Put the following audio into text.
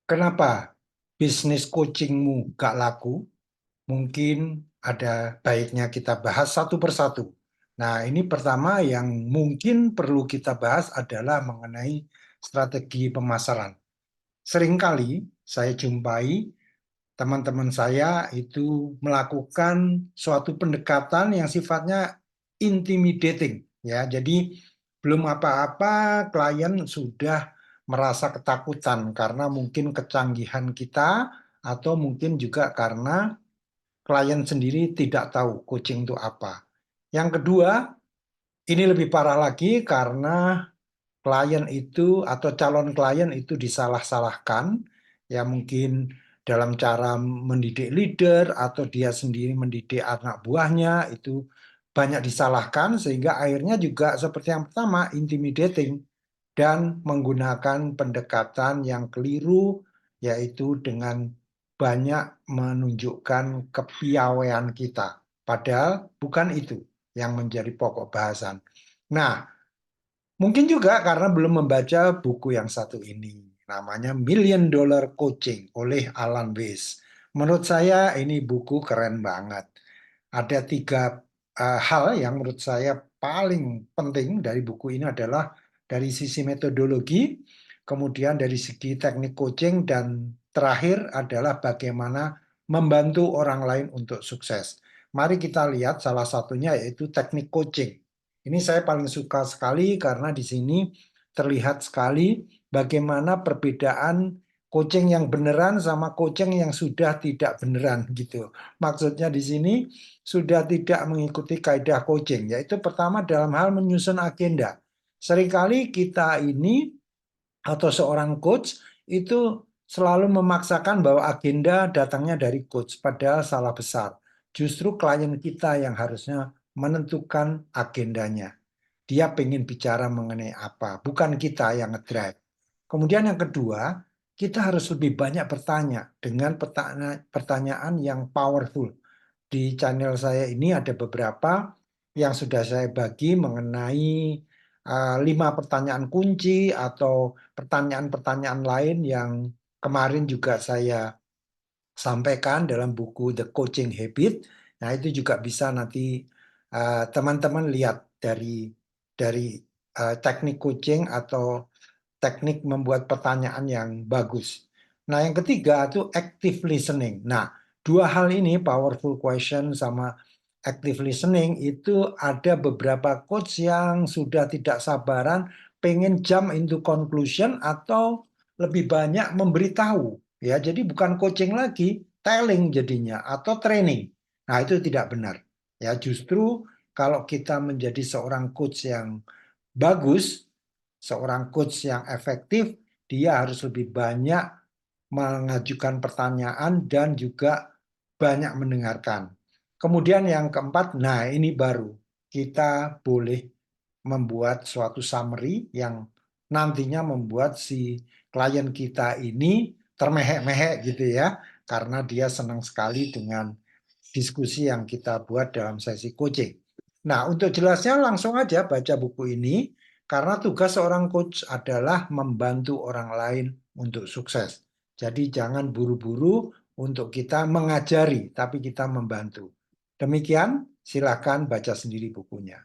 Kenapa bisnis coachingmu gak laku? Mungkin ada baiknya kita bahas satu persatu. Nah, ini pertama yang mungkin perlu kita bahas adalah mengenai strategi pemasaran. Seringkali saya jumpai teman-teman saya itu melakukan suatu pendekatan yang sifatnya intimidating, ya. Jadi belum apa-apa klien sudah merasa ketakutan karena mungkin kecanggihan kita atau mungkin juga karena klien sendiri tidak tahu coaching itu apa. Yang kedua, ini lebih parah lagi karena klien itu atau calon klien itu disalah-salahkan, ya mungkin dalam cara mendidik leader atau dia sendiri mendidik anak buahnya itu banyak disalahkan sehingga akhirnya juga seperti yang pertama intimidating dan menggunakan pendekatan yang keliru, yaitu dengan banyak menunjukkan kepiawaian kita. Padahal bukan itu yang menjadi pokok bahasan. Nah, mungkin juga karena belum membaca buku yang satu ini. Namanya Million Dollar Coaching oleh Alan Weiss. Menurut saya ini buku keren banget. Ada tiga hal yang menurut saya paling penting dari buku ini adalah dari sisi metodologi, kemudian dari segi teknik coaching, dan terakhir adalah bagaimana membantu orang lain untuk sukses. Mari kita lihat salah satunya yaitu teknik coaching. Ini saya paling suka sekali karena di sini terlihat sekali bagaimana perbedaan coaching yang beneran sama coaching yang sudah tidak beneran gitu. Maksudnya di sini sudah tidak mengikuti kaidah coaching, yaitu pertama dalam hal menyusun agenda. Seringkali kita ini atau seorang coach itu selalu memaksakan bahwa agenda datangnya dari coach, padahal salah besar. Justru klien kita yang harusnya menentukan agendanya. Dia pengen bicara mengenai apa, bukan kita yang ngedrive. Kemudian yang kedua, kita harus lebih banyak bertanya dengan pertanyaan yang powerful. Di channel saya ini ada beberapa yang sudah saya bagi mengenai 5 pertanyaan kunci atau pertanyaan-pertanyaan lain yang kemarin juga saya sampaikan dalam buku The Coaching Habit. Nah, itu juga bisa nanti teman-teman lihat dari teknik coaching atau teknik membuat pertanyaan yang bagus. Nah, yang ketiga itu active listening. Nah, dua hal ini, powerful question sama active listening, itu ada beberapa coach yang sudah tidak sabaran pengen jump into conclusion atau lebih banyak memberitahu. Ya, jadi bukan coaching lagi, telling jadinya atau training. Nah, itu tidak benar. Ya, justru kalau kita menjadi seorang coach yang bagus, seorang coach yang efektif, dia harus lebih banyak mengajukan pertanyaan dan juga banyak mendengarkan. Kemudian yang keempat, nah ini baru kita boleh membuat suatu summary yang nantinya membuat si klien kita ini termehek-mehek gitu ya, karena dia senang sekali dengan diskusi yang kita buat dalam sesi coaching. Nah, untuk jelasnya langsung aja baca buku ini, karena tugas seorang coach adalah membantu orang lain untuk sukses. Jadi jangan buru-buru untuk kita mengajari, tapi kita membantu. Demikian, silakan baca sendiri bukunya.